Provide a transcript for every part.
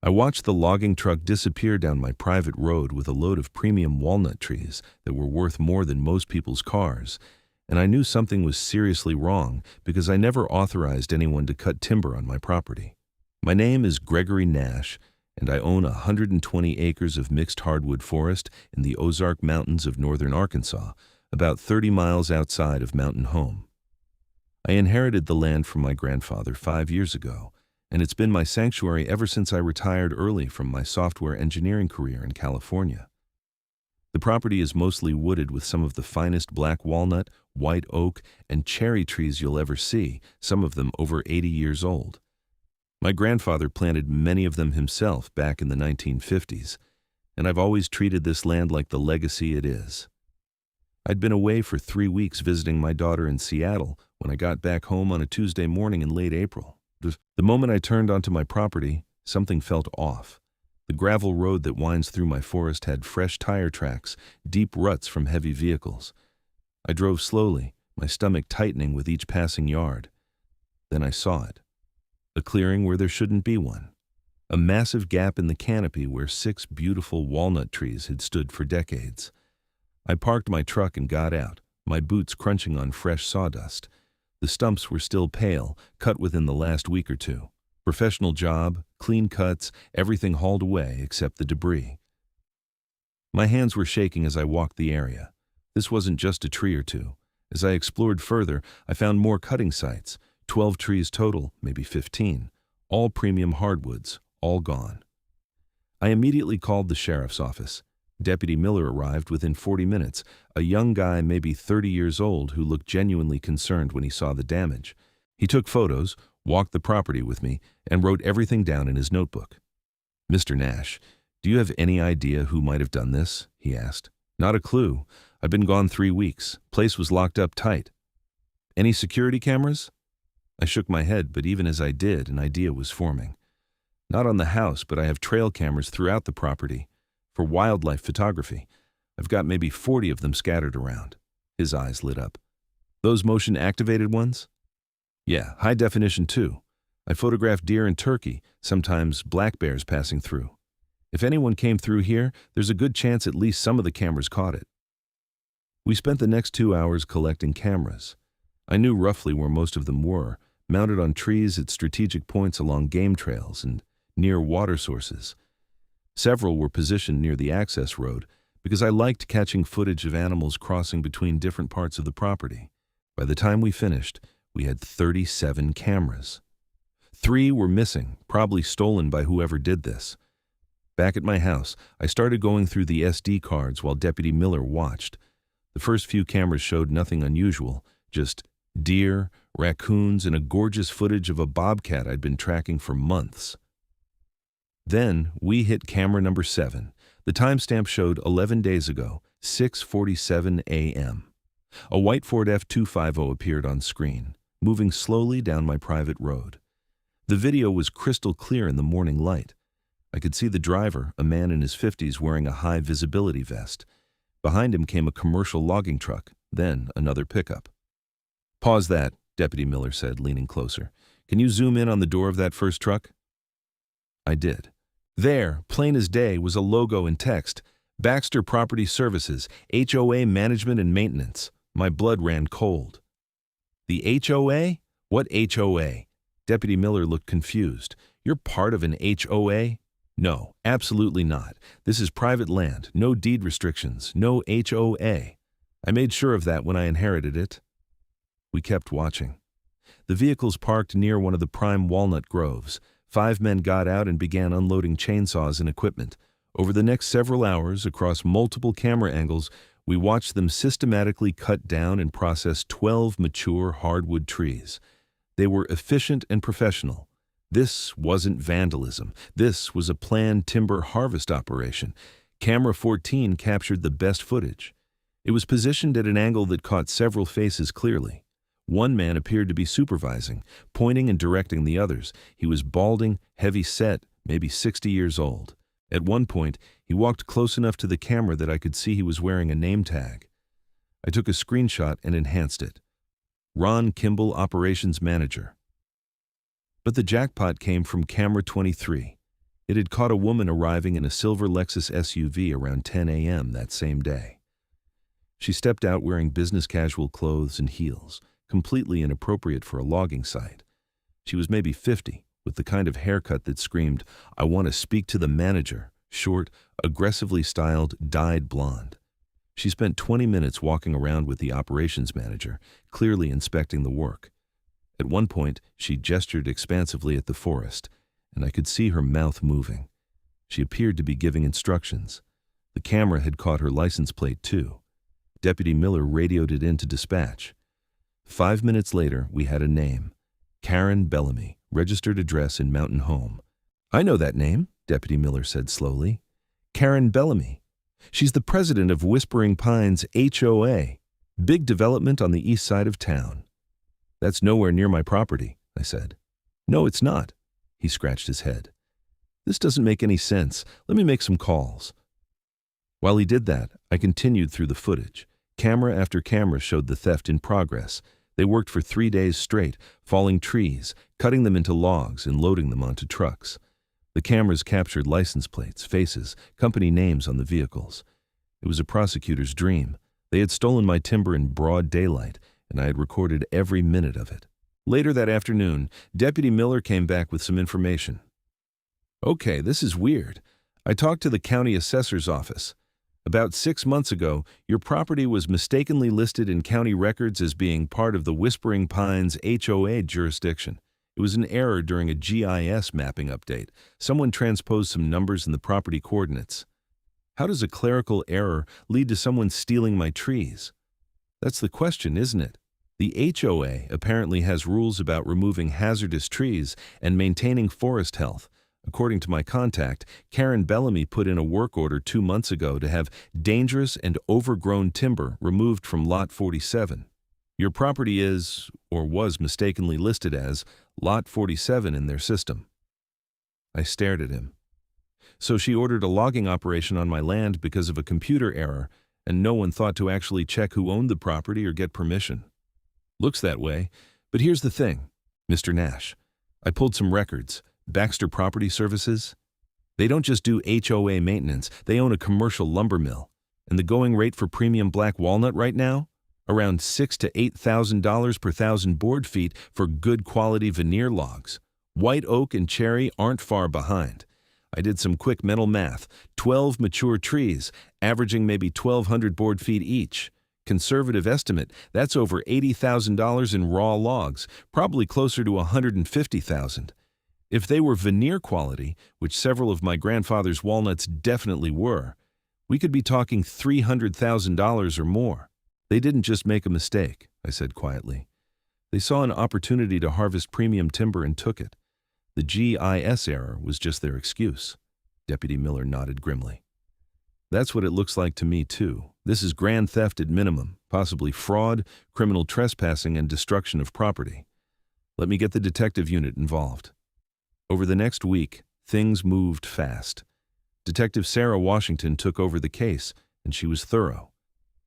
I watched the logging truck disappear down my private road with a load of premium walnut trees that were worth more than most people's cars, and I knew something was seriously wrong because I never authorized anyone to cut timber on my property. My name is Gregory Nash, and I own 120 acres of mixed hardwood forest in the Ozark Mountains of northern Arkansas, about 30 miles outside of Mountain Home. I inherited the land from my grandfather 5 years ago, and it's been my sanctuary ever since I retired early from my software engineering career in California. The property is mostly wooded with some of the finest black walnut, white oak, and cherry trees you'll ever see, some of them over 80 years old. My grandfather planted many of them himself back in the 1950s, and I've always treated this land like the legacy it is. I'd been away for 3 weeks visiting my daughter in Seattle when I got back home on a Tuesday morning in late April. The moment I turned onto my property, something felt off. The gravel road that winds through my forest had fresh tire tracks, deep ruts from heavy vehicles. I drove slowly, my stomach tightening with each passing yard. Then I saw it. A clearing where there shouldn't be one. A massive gap in the canopy where 6 beautiful walnut trees had stood for decades. I parked my truck and got out, my boots crunching on fresh sawdust. The stumps were still pale, cut within the last week or two. Professional job, clean cuts, everything hauled away except the debris. My hands were shaking as I walked the area. This wasn't just a tree or two. As I explored further, I found more cutting sites, 12 trees total, maybe 15, all premium hardwoods, all gone. I immediately called the sheriff's office. Deputy Miller arrived within 40 minutes, a young guy maybe 30 years old who looked genuinely concerned when he saw the damage. He took photos, walked the property with me, and wrote everything down in his notebook. "Mr. Nash, do you have any idea who might have done this?" he asked. "Not a clue. I've been gone 3 weeks. Place was locked up tight." "Any security cameras?" I shook my head, but even as I did, an idea was forming. "Not on the house, but I have trail cameras throughout the property. For wildlife photography. I've got maybe 40 of them scattered around." His eyes lit up. "Those motion-activated ones?" "Yeah, high definition too. I photograph deer and turkey, sometimes black bears passing through. If anyone came through here, there's a good chance at least some of the cameras caught it." We spent the next 2 hours collecting cameras. I knew roughly where most of them were, mounted on trees at strategic points along game trails and near water sources. Several were positioned near the access road because I liked catching footage of animals crossing between different parts of the property. By the time we finished, we had 37 cameras. 3 were missing, probably stolen by whoever did this. Back at my house, I started going through the SD cards while Deputy Miller watched. The first few cameras showed nothing unusual, just deer, raccoons, and a gorgeous footage of a bobcat I'd been tracking for months. Then we hit camera number 7. The timestamp showed 11 days ago, 6:47 a.m. A white Ford F250 appeared on screen, moving slowly down my private road. The video was crystal clear in the morning light. I could see the driver, a man in his 50s wearing a high visibility vest. Behind him came a commercial logging truck, then another pickup. "Pause that," Deputy Miller said, leaning closer. "Can you zoom in on the door of that first truck?" I did. There, plain as day, was a logo in text, "Baxter Property Services, HOA Management and Maintenance." My blood ran cold. "The HOA? What HOA?" Deputy Miller looked confused. "You're part of an HOA?" "No, absolutely not. This is private land, no deed restrictions, no HOA. I made sure of that when I inherited it." We kept watching. The vehicles parked near one of the prime walnut groves. 5 men got out and began unloading chainsaws and equipment. Over the next several hours, across multiple camera angles, we watched them systematically cut down and process 12 mature hardwood trees. They were efficient and professional. This wasn't vandalism. This was a planned timber harvest operation. Camera 14 captured the best footage. It was positioned at an angle that caught several faces clearly. One man appeared to be supervising, pointing and directing the others. He was balding, heavy-set, maybe 60 years old. At one point, he walked close enough to the camera that I could see he was wearing a name tag. I took a screenshot and enhanced it. Ron Kimball, Operations Manager. But the jackpot came from camera 23. It had caught a woman arriving in a silver Lexus SUV around 10 a.m. that same day. She stepped out wearing business casual clothes and heels, completely inappropriate for a logging site. She was maybe 50, with the kind of haircut that screamed, "I want to speak to the manager," short, aggressively styled, dyed blonde. She spent 20 minutes walking around with the operations manager, clearly inspecting the work. At one point, she gestured expansively at the forest, and I could see her mouth moving. She appeared to be giving instructions. The camera had caught her license plate, too. Deputy Miller radioed it in to dispatch. 5 minutes later, we had a name. Karen Bellamy, registered address in Mountain Home. "I know that name," Deputy Miller said slowly. "Karen Bellamy. She's the president of Whispering Pines HOA. Big development on the east side of town." "That's nowhere near my property," I said. "No, it's not." He scratched his head. "This doesn't make any sense. Let me make some calls." While he did that, I continued through the footage. Camera after camera showed the theft in progress. They worked for 3 days straight, falling trees, cutting them into logs, and loading them onto trucks. The cameras captured license plates, faces, company names on the vehicles. It was a prosecutor's dream. They had stolen my timber in broad daylight, and I had recorded every minute of it. Later that afternoon, Deputy Miller came back with some information. "Okay, this is weird. I talked to the county assessor's office. About 6 months ago, your property was mistakenly listed in county records as being part of the Whispering Pines HOA jurisdiction. It was an error during a GIS mapping update. Someone transposed some numbers in the property coordinates. How does a clerical error lead to someone stealing my trees? That's the question, isn't it? The HOA apparently has rules about removing hazardous trees and maintaining forest health. According to my contact, Karen Bellamy put in a work order 2 months ago to have dangerous and overgrown timber removed from Lot 47. Your property is, or was mistakenly listed as, Lot 47 in their system." I stared at him. "So she ordered a logging operation on my land because of a computer error, and no one thought to actually check who owned the property or get permission." "Looks that way, but here's the thing, Mr. Nash. I pulled some records. Baxter Property Services? They don't just do HOA maintenance, they own a commercial lumber mill. And the going rate for premium black walnut right now? Around $6,000 to $8,000 per thousand board feet for good quality veneer logs. White oak and cherry aren't far behind. I did some quick mental math. 12 mature trees, averaging maybe 1,200 board feet each. Conservative estimate, that's over $80,000 in raw logs, probably closer to $150,000. If they were veneer quality, which several of my grandfather's walnuts definitely were, we could be talking $300,000 or more. They didn't just make a mistake," I said quietly. "They saw an opportunity to harvest premium timber and took it. The GIS error was just their excuse." Deputy Miller nodded grimly. "That's what it looks like to me, too. This is grand theft at minimum, possibly fraud, criminal trespassing, and destruction of property. Let me get the detective unit involved." Over the next week, things moved fast. Detective Sarah Washington took over the case, and she was thorough.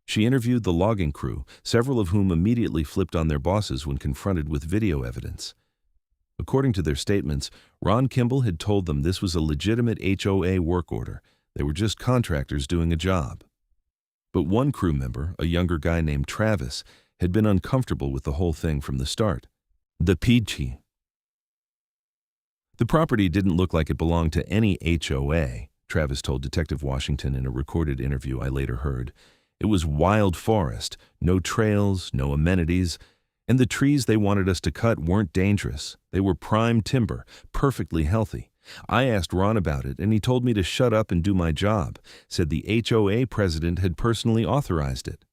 She interviewed the logging crew, several of whom immediately flipped on their bosses when confronted with video evidence. According to their statements, Ron Kimball had told them this was a legitimate HOA work order. They were just contractors doing a job. But one crew member, a younger guy named Travis, had been uncomfortable with the whole thing from the start. The PG. The property didn't look like it belonged to any HOA, Travis told Detective Washington in a recorded interview I later heard. It was wild forest, no trails, no amenities, and the trees they wanted us to cut weren't dangerous. They were prime timber, perfectly healthy. I asked Ron about it, and he told me to shut up and do my job, said the HOA president had personally authorized it.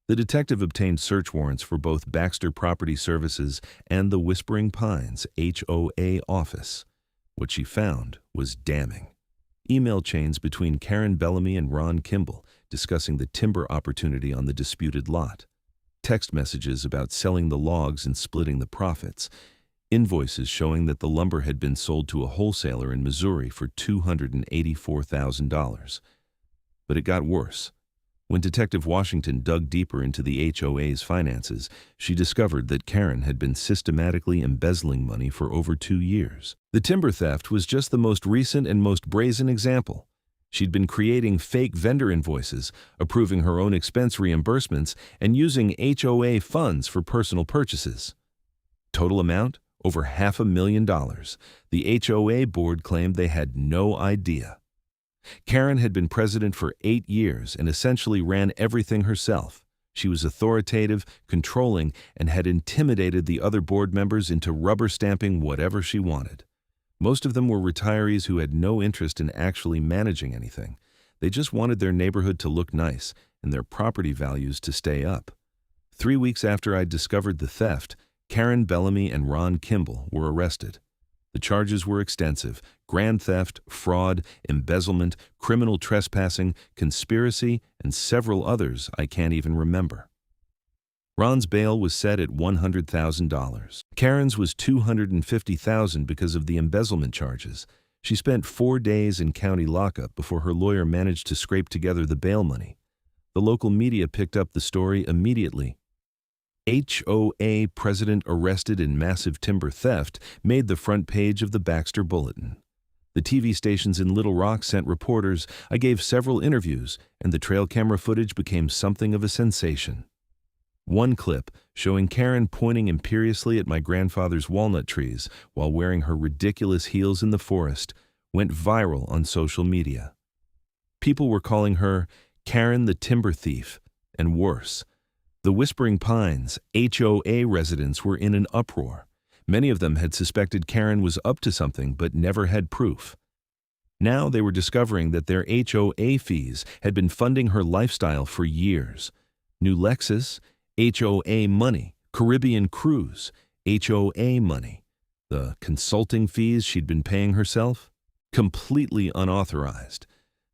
The detective obtained search warrants for both Baxter Property Services and the Whispering Pines HOA office. What she found was damning. Email chains between Karen Bellamy and Ron Kimball discussing the timber opportunity on the disputed lot. Text messages about selling the logs and splitting the profits. Invoices showing that the lumber had been sold to a wholesaler in Missouri for $284,000. But it got worse. When Detective Washington dug deeper into the HOA's finances, she discovered that Karen had been systematically embezzling money for over 2 years. The timber theft was just the most recent and most brazen example. She'd been creating fake vendor invoices, approving her own expense reimbursements, and using HOA funds for personal purchases. Total amount? Over $500,000. The HOA board claimed they had no idea. Karen had been president for 8 years and essentially ran everything herself. She was authoritative, controlling, and had intimidated the other board members into rubber stamping whatever she wanted. Most of them were retirees who had no interest in actually managing anything. They just wanted their neighborhood to look nice and their property values to stay up. 3 weeks after I discovered the theft, Karen Bellamy and Ron Kimball were arrested. The charges were extensive: grand theft, fraud, embezzlement, criminal trespassing, conspiracy, and several others I can't even remember. Ron's bail was set at $100,000. Karen's was $250,000 because of the embezzlement charges. She spent 4 days in county lockup before her lawyer managed to scrape together the bail money. The local media picked up the story immediately. HOA president arrested in massive timber theft made the front page of the Baxter Bulletin. The TV stations in Little Rock sent reporters. I gave several interviews, and the trail camera footage became something of a sensation. One clip, showing Karen pointing imperiously at my grandfather's walnut trees while wearing her ridiculous heels in the forest, went viral on social media. People were calling her Karen the Timber Thief, and worse. The Whispering Pines HOA residents were in an uproar. Many of them had suspected Karen was up to something but never had proof. Now they were discovering that their HOA fees had been funding her lifestyle for years. New Lexus, HOA money; Caribbean cruise, HOA money. The consulting fees she'd been paying herself? Completely unauthorized.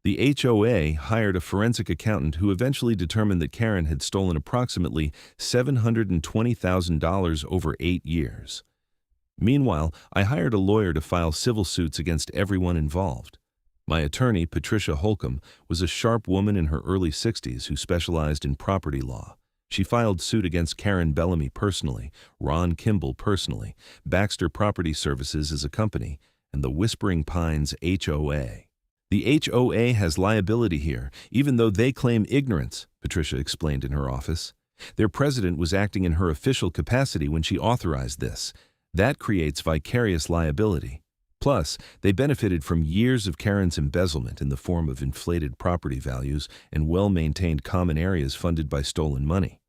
The HOA hired a forensic accountant who eventually determined that Karen had stolen approximately $720,000 over 8 years. Meanwhile, I hired a lawyer to file civil suits against everyone involved. My attorney, Patricia Holcomb, was a sharp woman in her early 60s who specialized in property law. She filed suit against Karen Bellamy personally, Ron Kimball personally, Baxter Property Services as a company, and the Whispering Pines HOA. The HOA has liability here, even though they claim ignorance, Patricia explained in her office. Their president was acting in her official capacity when she authorized this. That creates vicarious liability. Plus, they benefited from years of Karen's embezzlement in the form of inflated property values and well-maintained common areas funded by stolen money.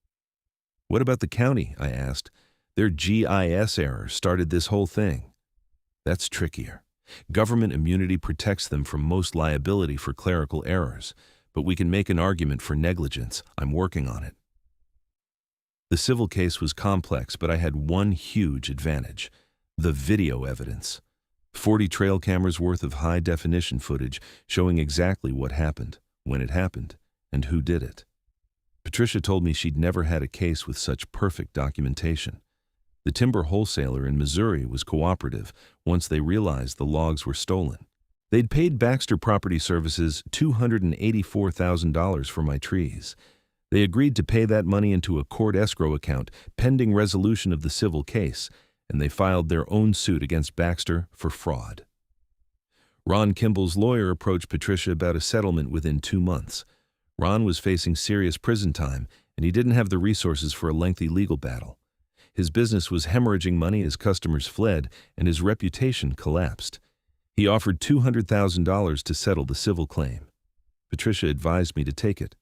What about the county? I asked. Their GIS error started this whole thing. That's trickier. Government immunity protects them from most liability for clerical errors, but we can make an argument for negligence. I'm working on it. The civil case was complex, but I had one huge advantage: the video evidence. 40 trail cameras worth of high-definition footage showing exactly what happened, when it happened, and who did it. Patricia told me she'd never had a case with such perfect documentation. The timber wholesaler in Missouri was cooperative once they realized the logs were stolen. They'd paid Baxter Property Services $284,000 for my trees. They agreed to pay that money into a court escrow account pending resolution of the civil case, and they filed their own suit against Baxter for fraud. Ron Kimball's lawyer approached Patricia about a settlement within 2 months. Ron was facing serious prison time, and he didn't have the resources for a lengthy legal battle. His business was hemorrhaging money as customers fled, and his reputation collapsed. He offered $200,000 to settle the civil claim. Patricia advised me to take it.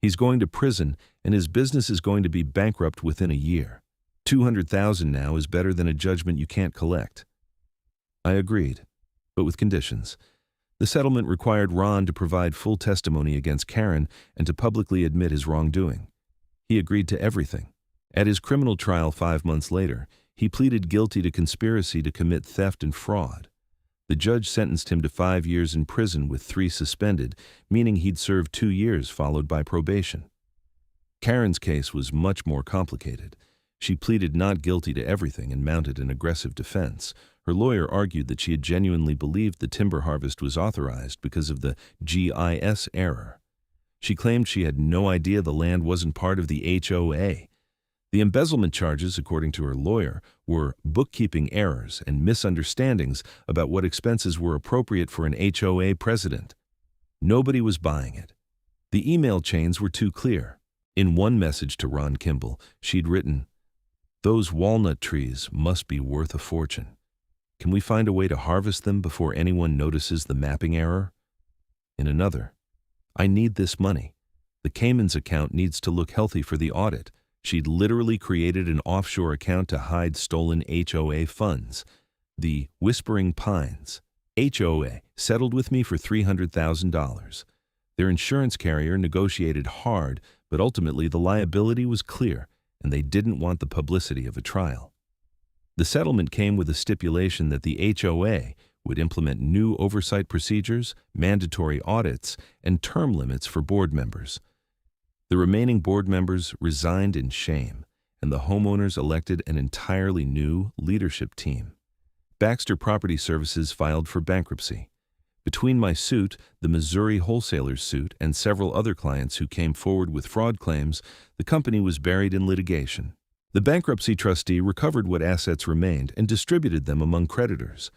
He's going to prison, and his business is going to be bankrupt within a year. $200,000 now is better than a judgment you can't collect. I agreed, but with conditions. The settlement required Ron to provide full testimony against Karen and to publicly admit his wrongdoing. He agreed to everything. At his criminal trial 5 months later, he pleaded guilty to conspiracy to commit theft and fraud. The judge sentenced him to 5 years in prison with 3 suspended, meaning he'd served 2 years followed by probation. Karen's case was much more complicated. She pleaded not guilty to everything and mounted an aggressive defense. Her lawyer argued that she had genuinely believed the timber harvest was authorized because of the GIS error. She claimed she had no idea the land wasn't part of the HOA. The embezzlement charges, according to her lawyer, were bookkeeping errors and misunderstandings about what expenses were appropriate for an HOA president. Nobody was buying it. The email chains were too clear. In one message to Ron Kimball, she'd written, "Those walnut trees must be worth a fortune. Can we find a way to harvest them before anyone notices the mapping error?" In another, "I need this money. The Cayman's account needs to look healthy for the audit." She'd literally created an offshore account to hide stolen HOA funds. The Whispering Pines HOA settled with me for $300,000. Their insurance carrier negotiated hard, but ultimately the liability was clear, and they didn't want the publicity of a trial. The settlement came with a stipulation that the HOA would implement new oversight procedures, mandatory audits, and term limits for board members. The remaining board members resigned in shame, and the homeowners elected an entirely new leadership team. Baxter Property Services filed for bankruptcy. Between my suit, the Missouri wholesalers' suit, and several other clients who came forward with fraud claims, the company was buried in litigation. The bankruptcy trustee recovered what assets remained and distributed them among creditors.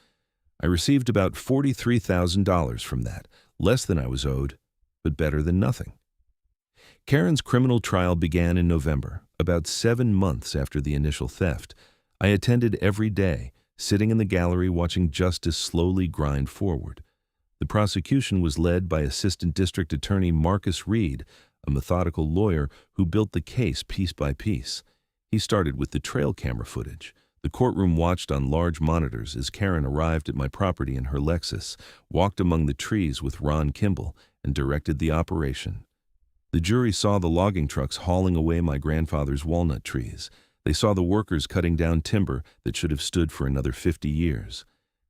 I received about $43,000 from that, less than I was owed, but better than nothing. Karen's criminal trial began in November, about 7 months after the initial theft. I attended every day, sitting in the gallery watching justice slowly grind forward. The prosecution was led by Assistant District Attorney Marcus Reed, a methodical lawyer who built the case piece by piece. He started with the trail camera footage. The courtroom watched on large monitors as Karen arrived at my property in her Lexus, walked among the trees with Ron Kimball, and directed the operation. The jury saw the logging trucks hauling away my grandfather's walnut trees. They saw the workers cutting down timber that should have stood for another 50 years.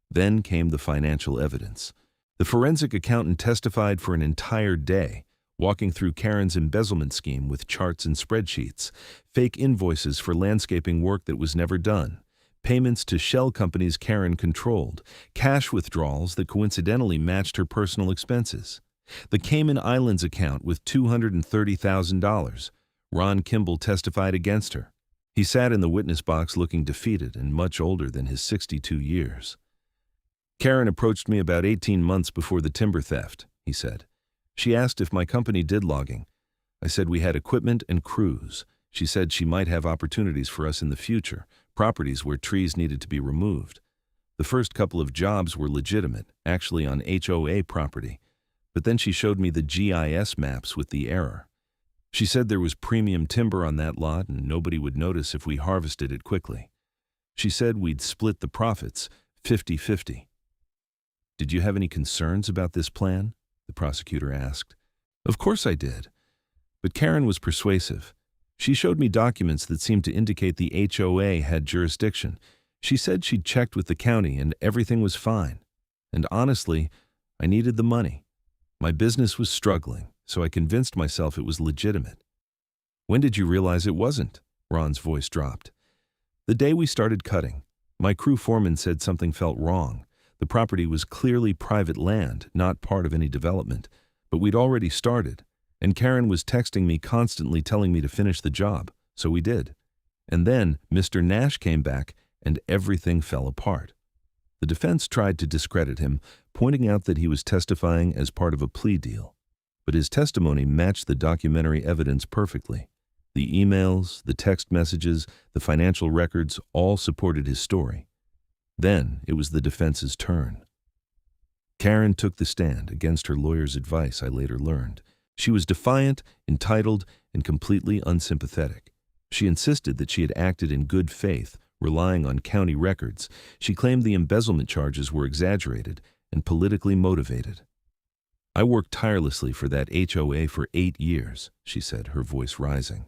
Then came the financial evidence. The forensic accountant testified for an entire day, walking through Karen's embezzlement scheme with charts and spreadsheets, fake invoices for landscaping work that was never done, payments to shell companies Karen controlled, cash withdrawals that coincidentally matched her personal expenses. The Cayman Islands account with $230,000. Ron Kimball testified against her. He sat in the witness box looking defeated and much older than his 62 years. "Karen approached me about 18 months before the timber theft," he said. "She asked if my company did logging. I said we had equipment and crews. She said she might have opportunities for us in the future, properties where trees needed to be removed. The first couple of jobs were legitimate, actually on HOA property. But then she showed me the GIS maps with the error. She said there was premium timber on that lot and nobody would notice if we harvested it quickly. She said we'd split the profits, 50-50. "Did you have any concerns about this plan?" the prosecutor asked. Of course I did. But Karen was persuasive. She showed me documents that seemed to indicate the HOA had jurisdiction. She said she'd checked with the county and everything was fine. And honestly, I needed the money. My business was struggling, so I convinced myself it was legitimate. "When did you realize it wasn't?" Ron's voice dropped. "The day we started cutting. My crew foreman said something felt wrong. The property was clearly private land, not part of any development. But we'd already started, and Karen was texting me constantly telling me to finish the job, so we did. And then Mr. Nash came back, and everything fell apart." The defense tried to discredit him, pointing out that he was testifying as part of a plea deal. But his testimony matched the documentary evidence perfectly. The emails, the text messages, the financial records all supported his story. Then it was the defense's turn. Karen took the stand against her lawyer's advice, I later learned. She was defiant, entitled, and completely unsympathetic. She insisted that she had acted in good faith, relying on county records. She claimed the embezzlement charges were exaggerated and politically motivated. "I worked tirelessly for that HOA for 8 years, she said, her voice rising.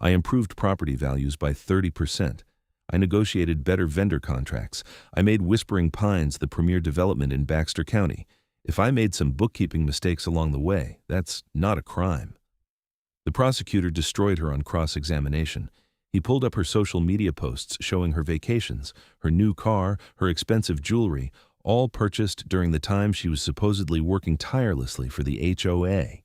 "I improved property values by 30%. I negotiated better vendor contracts. I made Whispering Pines the premier development in Baxter County. If I made some bookkeeping mistakes along the way, that's not a crime." The prosecutor destroyed her on cross-examination. He pulled up her social media posts showing her vacations, her new car, her expensive jewelry, all purchased during the time she was supposedly working tirelessly for the HOA.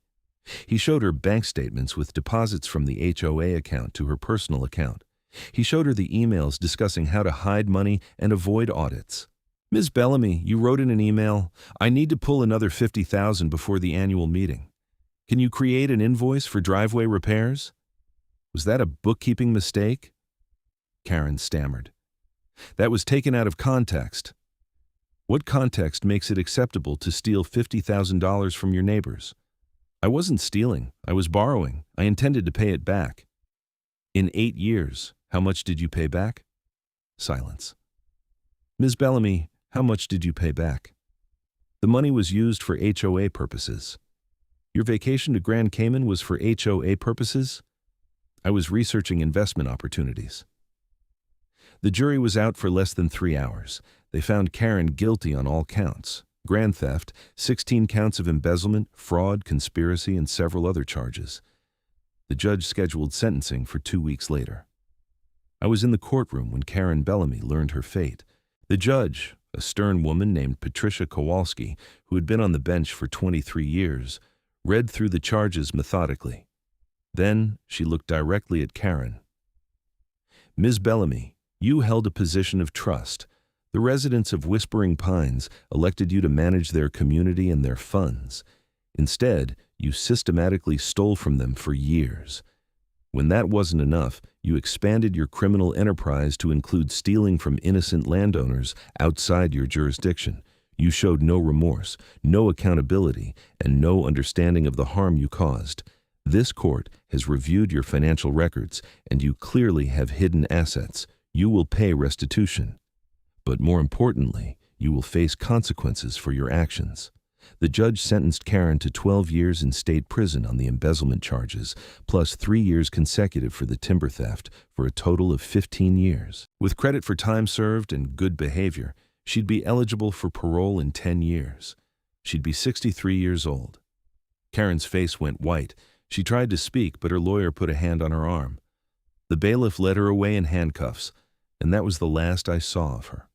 He showed her bank statements with deposits from the HOA account to her personal account. He showed her the emails discussing how to hide money and avoid audits. "Ms. Bellamy, you wrote in an email, 'I need to pull another $50,000 before the annual meeting. Can you create an invoice for driveway repairs?' Was that a bookkeeping mistake?" Karen stammered. "That was taken out of context." "What context makes it acceptable to steal $50,000 from your neighbors?" "I wasn't stealing. I was borrowing. I intended to pay it back." "In 8 years, how much did you pay back?" Silence. "Ms. Bellamy, how much did you pay back?" "The money was used for HOA purposes." "Your vacation to Grand Cayman was for HOA purposes?" "I was researching investment opportunities." The jury was out for less than 3 hours. They found Karen guilty on all counts: grand theft, 16 counts of embezzlement, fraud, conspiracy, and several other charges. The judge scheduled sentencing for 2 weeks later. I was in the courtroom when Karen Bellamy learned her fate. The judge, a stern woman named Patricia Kowalski, who had been on the bench for 23 years, read through the charges methodically. Then she looked directly at Karen. "Ms. Bellamy, you held a position of trust. The residents of Whispering Pines elected you to manage their community and their funds. Instead, you systematically stole from them for years. When that wasn't enough, you expanded your criminal enterprise to include stealing from innocent landowners outside your jurisdiction. You showed no remorse, no accountability, and no understanding of the harm you caused. This court has reviewed your financial records, and you clearly have hidden assets. You will pay restitution. But more importantly, you will face consequences for your actions." The judge sentenced Karen to 12 years in state prison on the embezzlement charges, plus 3 years consecutive for the timber theft, for a total of 15 years. With credit for time served and good behavior, she'd be eligible for parole in 10 years. She'd be 63 years old. Karen's face went white. She tried to speak, but her lawyer put a hand on her arm. The bailiff led her away in handcuffs, and that was the last I saw of her.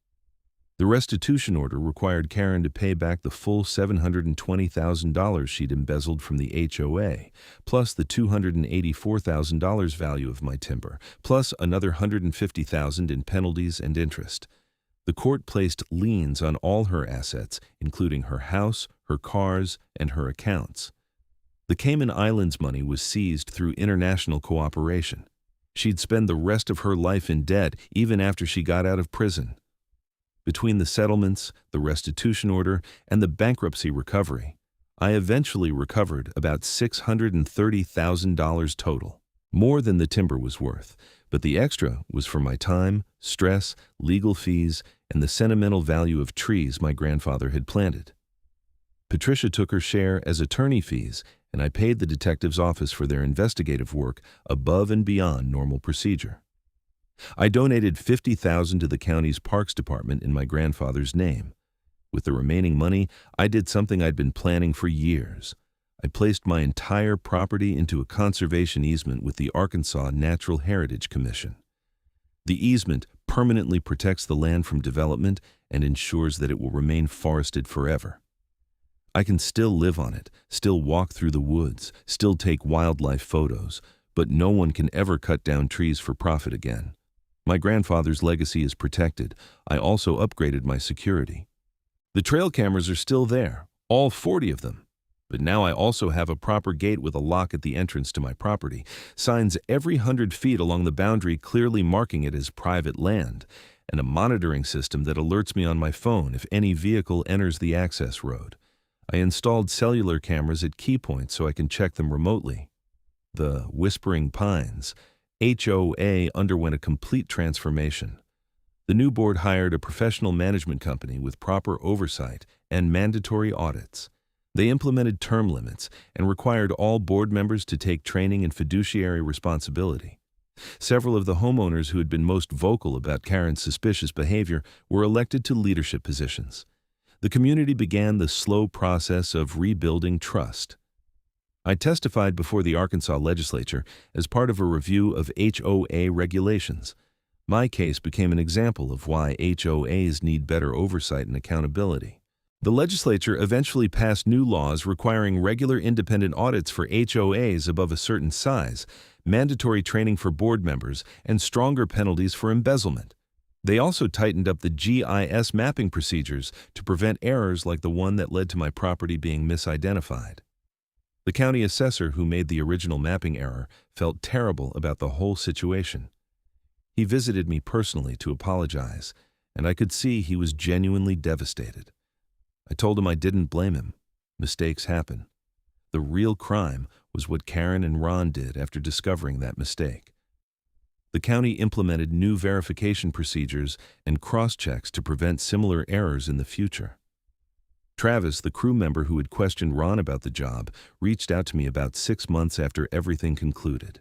The restitution order required Karen to pay back the full $720,000 she'd embezzled from the HOA, plus the $284,000 value of my timber, plus another $150,000 in penalties and interest. The court placed liens on all her assets, including her house, her cars, and her accounts. The Cayman Islands money was seized through international cooperation. She'd spend the rest of her life in debt even after she got out of prison. Between the settlements, the restitution order, and the bankruptcy recovery, I eventually recovered about $630,000 total, more than the timber was worth, but the extra was for my time, stress, legal fees, and the sentimental value of trees my grandfather had planted. Patricia took her share as attorney fees, and I paid the detective's office for their investigative work above and beyond normal procedure. I donated $50,000 to the county's Parks Department in my grandfather's name. With the remaining money, I did something I'd been planning for years. I placed my entire property into a conservation easement with the Arkansas Natural Heritage Commission. The easement permanently protects the land from development and ensures that it will remain forested forever. I can still live on it, still walk through the woods, still take wildlife photos, but no one can ever cut down trees for profit again. My grandfather's legacy is protected. I also upgraded my security. The trail cameras are still there, all 40 of them. But now I also have a proper gate with a lock at the entrance to my property, signs every 100 feet along the boundary clearly marking it as private land, and a monitoring system that alerts me on my phone if any vehicle enters the access road. I installed cellular cameras at key points so I can check them remotely. The Whispering Pines HOA underwent a complete transformation. The new board hired a professional management company with proper oversight and mandatory audits. They implemented term limits and required all board members to take training in fiduciary responsibility. Several of the homeowners who had been most vocal about Karen's suspicious behavior were elected to leadership positions. The community began the slow process of rebuilding trust. I testified before the Arkansas legislature as part of a review of HOA regulations. My case became an example of why HOAs need better oversight and accountability. The legislature eventually passed new laws requiring regular independent audits for HOAs above a certain size, mandatory training for board members, and stronger penalties for embezzlement. They also tightened up the GIS mapping procedures to prevent errors like the one that led to my property being misidentified. The county assessor who made the original mapping error felt terrible about the whole situation. He visited me personally to apologize, and I could see he was genuinely devastated. I told him I didn't blame him. Mistakes happen. The real crime was what Karen and Ron did after discovering that mistake. The county implemented new verification procedures and cross-checks to prevent similar errors in the future. Travis, the crew member who had questioned Ron about the job, reached out to me about 6 months after everything concluded.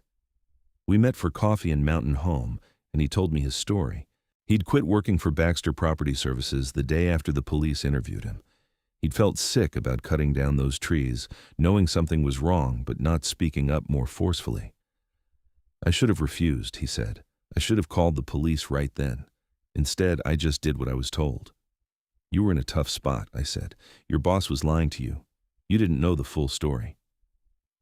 We met for coffee in Mountain Home, and he told me his story. He'd quit working for Baxter Property Services the day after the police interviewed him. He'd felt sick about cutting down those trees, knowing something was wrong but not speaking up more forcefully. I should have refused, he said. I should have called the police right then. Instead, I just did what I was told. You were in a tough spot, I said. Your boss was lying to you. You didn't know the full story.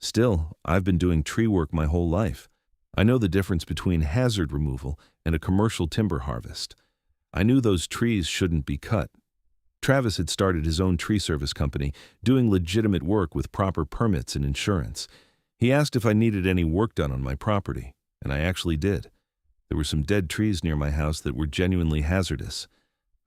Still, I've been doing tree work my whole life. I know the difference between hazard removal and a commercial timber harvest. I knew those trees shouldn't be cut. Travis had started his own tree service company, doing legitimate work with proper permits and insurance. He asked if I needed any work done on my property, and I actually did. There were some dead trees near my house that were genuinely hazardous.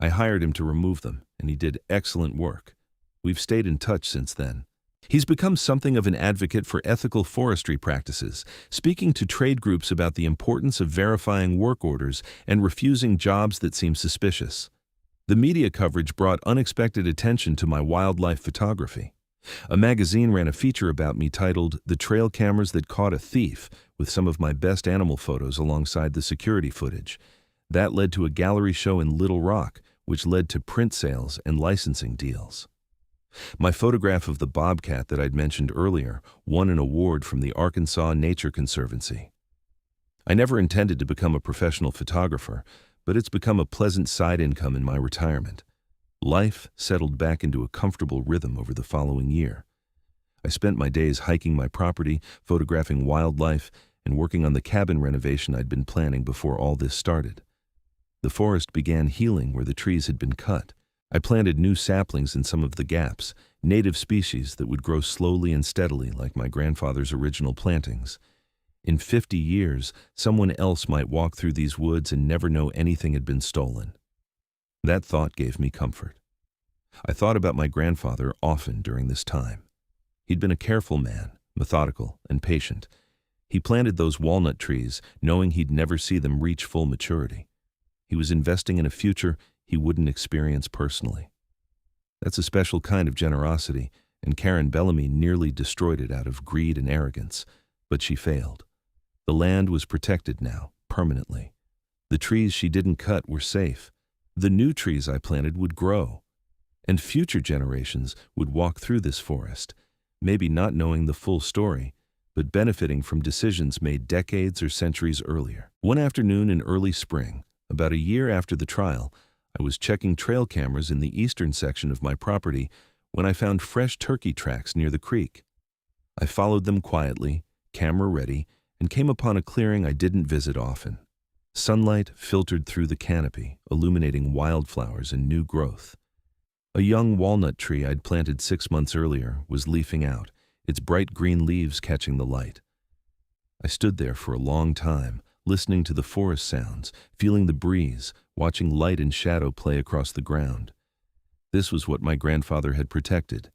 I hired him to remove them, and he did excellent work. We've stayed in touch since then. He's become something of an advocate for ethical forestry practices, speaking to trade groups about the importance of verifying work orders and refusing jobs that seem suspicious. The media coverage brought unexpected attention to my wildlife photography. A magazine ran a feature about me titled "The Trail Cameras That Caught a Thief," with some of my best animal photos alongside the security footage. That led to a gallery show in Little Rock, which led to print sales and licensing deals. My photograph of the bobcat that I'd mentioned earlier won an award from the Arkansas Nature Conservancy. I never intended to become a professional photographer, but it's become a pleasant side income in my retirement. Life settled back into a comfortable rhythm over the following year. I spent my days hiking my property, photographing wildlife, and working on the cabin renovation I'd been planning before all this started. The forest began healing where the trees had been cut. I planted new saplings in some of the gaps, native species that would grow slowly and steadily like my grandfather's original plantings. In 50 years, someone else might walk through these woods and never know anything had been stolen. That thought gave me comfort. I thought about my grandfather often during this time. He'd been a careful man, methodical and patient. He planted those walnut trees, knowing he'd never see them reach full maturity. He was investing in a future he wouldn't experience personally. That's a special kind of generosity, and Karen Bellamy nearly destroyed it out of greed and arrogance, but she failed. The land was protected now, permanently. The trees she didn't cut were safe. The new trees I planted would grow, and future generations would walk through this forest, maybe not knowing the full story, but benefiting from decisions made decades or centuries earlier. One afternoon in early spring, about a year after the trial, I was checking trail cameras in the eastern section of my property when I found fresh turkey tracks near the creek. I followed them quietly, camera ready, and came upon a clearing I didn't visit often. Sunlight filtered through the canopy, illuminating wildflowers and new growth. A young walnut tree I'd planted 6 months earlier was leafing out, its bright green leaves catching the light. I stood there for a long time, listening to the forest sounds, feeling the breeze, watching light and shadow play across the ground. This was what my grandfather had protected.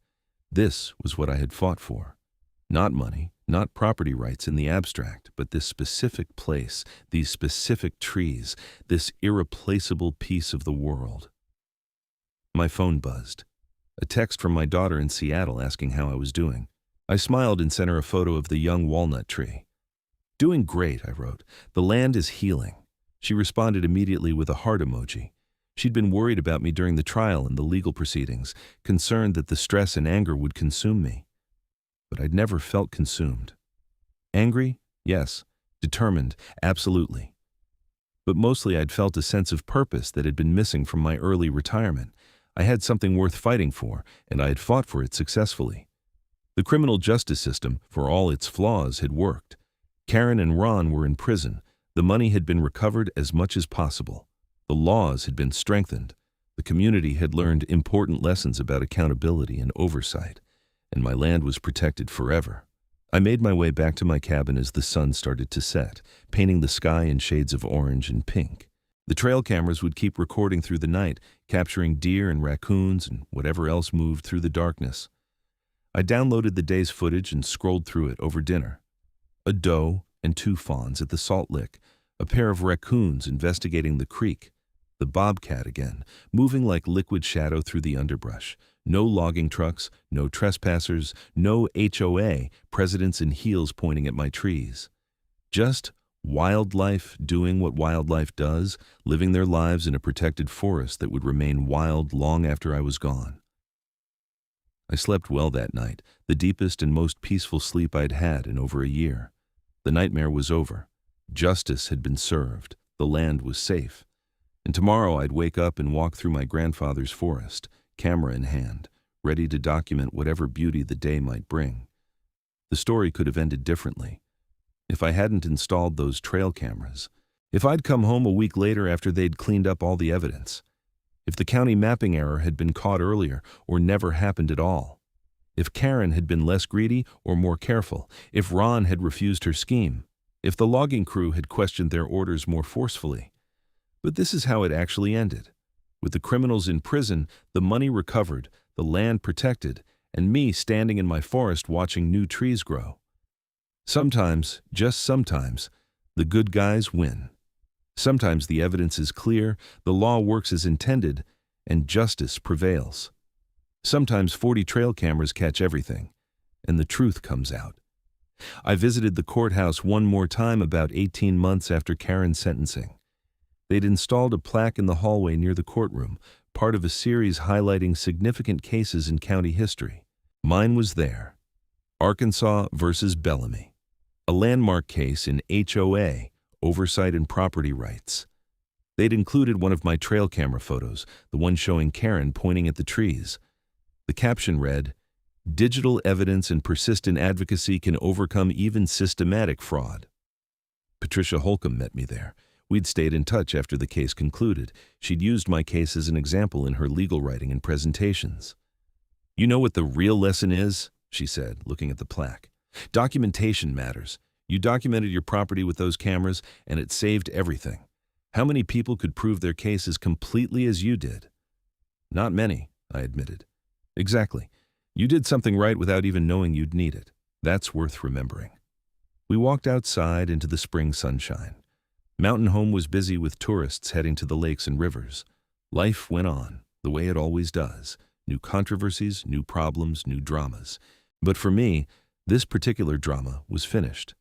This was what I had fought for. Not money, not property rights in the abstract, but this specific place, these specific trees, this irreplaceable piece of the world. My phone buzzed. A text from my daughter in Seattle asking how I was doing. I smiled and sent her a photo of the young walnut tree. "Doing great," I wrote. "The land is healing." She responded immediately with a heart emoji. She'd been worried about me during the trial and the legal proceedings, concerned that the stress and anger would consume me. But I'd never felt consumed. Angry? Yes. Determined? Absolutely. But mostly I'd felt a sense of purpose that had been missing from my early retirement. I had something worth fighting for, and I had fought for it successfully. The criminal justice system, for all its flaws, had worked. Karen and Ron were in prison. The money had been recovered as much as possible. The laws had been strengthened. The community had learned important lessons about accountability and oversight, and my land was protected forever. I made my way back to my cabin as the sun started to set, painting the sky in shades of orange and pink. The trail cameras would keep recording through the night, capturing deer and raccoons and whatever else moved through the darkness. I downloaded the day's footage and scrolled through it over dinner. A doe and 2 fawns at the salt lick, a pair of raccoons investigating the creek, the bobcat again, moving like liquid shadow through the underbrush. No logging trucks, no trespassers, no HOA, presidents in heels pointing at my trees. Just wildlife doing what wildlife does, living their lives in a protected forest that would remain wild long after I was gone. I slept well that night, the deepest and most peaceful sleep I'd had in over a year. The nightmare was over. Justice had been served. The land was safe. And tomorrow I'd wake up and walk through my grandfather's forest, camera in hand, ready to document whatever beauty the day might bring. The story could have ended differently. If I hadn't installed those trail cameras, if I'd come home a week later after they'd cleaned up all the evidence, if the county mapping error had been caught earlier or never happened at all, if Karen had been less greedy or more careful, if Ron had refused her scheme, if the logging crew had questioned their orders more forcefully. But this is how it actually ended. With the criminals in prison, the money recovered, the land protected, and me standing in my forest watching new trees grow. Sometimes, just sometimes, the good guys win. Sometimes the evidence is clear, the law works as intended, and justice prevails. Sometimes 40 trail cameras catch everything, and the truth comes out. I visited the courthouse one more time about 18 months after Karen's sentencing. They'd installed a plaque in the hallway near the courtroom, part of a series highlighting significant cases in county history. Mine was there. Arkansas versus Bellamy, a landmark case in HOA, oversight and property rights. They'd included one of my trail camera photos, the one showing Karen pointing at the trees. The caption read, "Digital evidence and persistent advocacy can overcome even systematic fraud." Patricia Holcomb met me there. We'd stayed in touch after the case concluded. She'd used my case as an example in her legal writing and presentations. "You know what the real lesson is?" she said, looking at the plaque. "Documentation matters. You documented your property with those cameras, and it saved everything. How many people could prove their case as completely as you did?" "Not many," I admitted. "Exactly. You did something right without even knowing you'd need it. That's worth remembering." We walked outside into the spring sunshine. Mountain Home was busy with tourists heading to the lakes and rivers. Life went on, the way it always does. New controversies, new problems, new dramas. But for me, this particular drama was finished.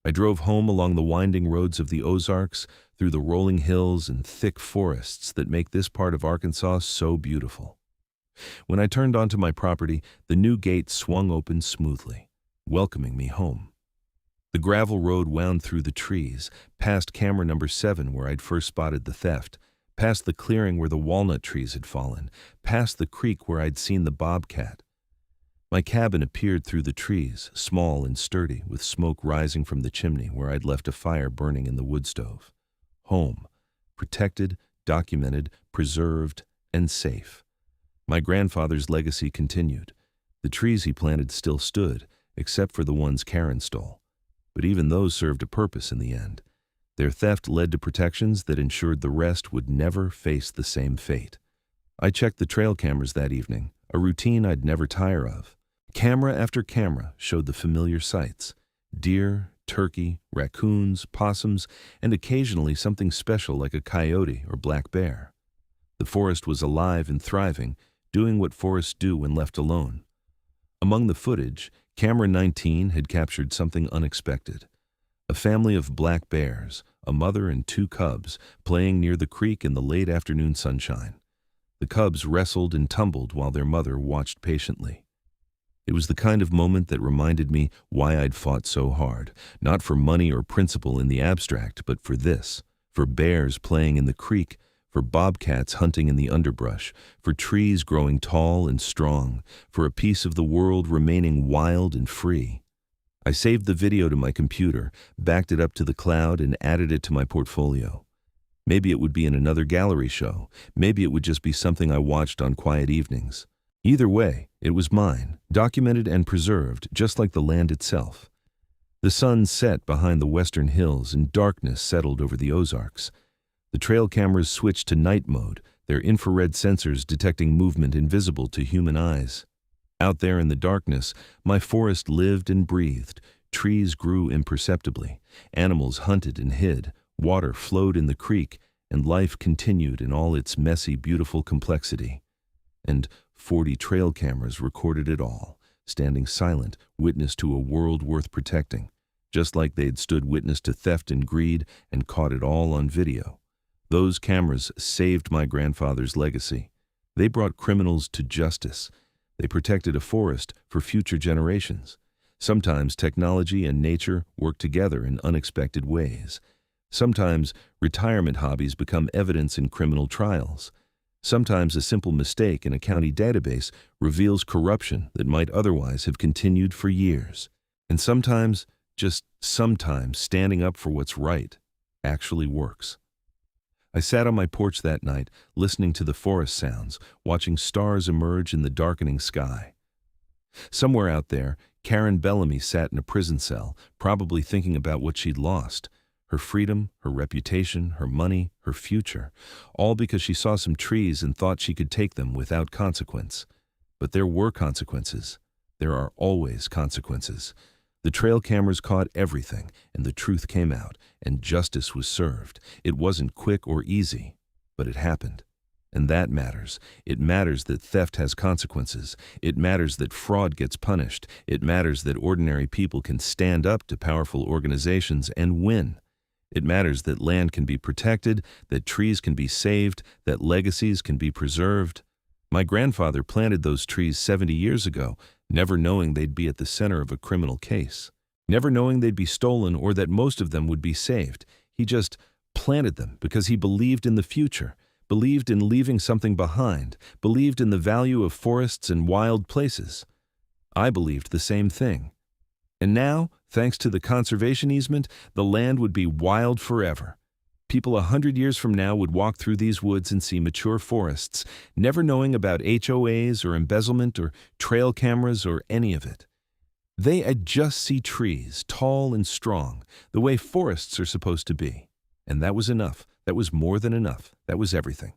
I drove home along the winding roads of the Ozarks, through the rolling hills and thick forests that make this part of Arkansas so beautiful. When I turned onto my property, the new gate swung open smoothly, welcoming me home. The gravel road wound through the trees, past camera number 7 where I'd first spotted the theft, past the clearing where the walnut trees had fallen, past the creek where I'd seen the bobcat. My cabin appeared through the trees, small and sturdy, with smoke rising from the chimney where I'd left a fire burning in the wood stove. Home, protected, documented, preserved, and safe. My grandfather's legacy continued. The trees he planted still stood, except for the ones Karen stole. But even those served a purpose in the end. Their theft led to protections that ensured the rest would never face the same fate. I checked the trail cameras that evening, a routine I'd never tire of. Camera after camera showed the familiar sights: deer, turkey, raccoons, possums, and occasionally something special like a coyote or black bear. The forest was alive and thriving, doing what forests do when left alone. Among the footage, camera 19 had captured something unexpected. A family of black bears, a mother and 2 cubs, playing near the creek in the late afternoon sunshine. The cubs wrestled and tumbled while their mother watched patiently. It was the kind of moment that reminded me why I'd fought so hard, not for money or principle in the abstract, but for this, for bears playing in the creek, for bobcats hunting in the underbrush, for trees growing tall and strong, for a piece of the world remaining wild and free. I saved the video to my computer, backed it up to the cloud, and added it to my portfolio. Maybe it would be in another gallery show. Maybe it would just be something I watched on quiet evenings. Either way, it was mine, documented and preserved, just like the land itself. The sun set behind the western hills and darkness settled over the Ozarks. The trail cameras switched to night mode, their infrared sensors detecting movement invisible to human eyes. Out there in the darkness, my forest lived and breathed. Trees grew imperceptibly. Animals hunted and hid. Water flowed in the creek, and life continued in all its messy, beautiful complexity. And 40 trail cameras recorded it all, standing silent, witness to a world worth protecting, just like they'd stood witness to theft and greed and caught it all on video. Those cameras saved my grandfather's legacy. They brought criminals to justice. They protected a forest for future generations. Sometimes technology and nature work together in unexpected ways. Sometimes retirement hobbies become evidence in criminal trials. Sometimes a simple mistake in a county database reveals corruption that might otherwise have continued for years. And sometimes, just sometimes, standing up for what's right actually works. I sat on my porch that night, listening to the forest sounds, watching stars emerge in the darkening sky. Somewhere out there, Karen Bellamy sat in a prison cell, probably thinking about what she'd lost. Her freedom, her reputation, her money, her future, all because she saw some trees and thought she could take them without consequence. But there were consequences. There are always consequences. The trail cameras caught everything, and the truth came out, and justice was served. It wasn't quick or easy, but it happened. And that matters. It matters that theft has consequences. It matters that fraud gets punished. It matters that ordinary people can stand up to powerful organizations and win. It matters that land can be protected, that trees can be saved, that legacies can be preserved. My grandfather planted those trees 70 years ago, never knowing they'd be at the center of a criminal case, never knowing they'd be stolen or that most of them would be saved. He just planted them because he believed in the future, believed in leaving something behind, believed in the value of forests and wild places. I believed the same thing. And now, thanks to the conservation easement, the land would be wild forever. People 100 years from now would walk through these woods and see mature forests, never knowing about HOAs or embezzlement or trail cameras or any of it. They'd just see trees, tall and strong, the way forests are supposed to be. And that was enough. That was more than enough. That was everything.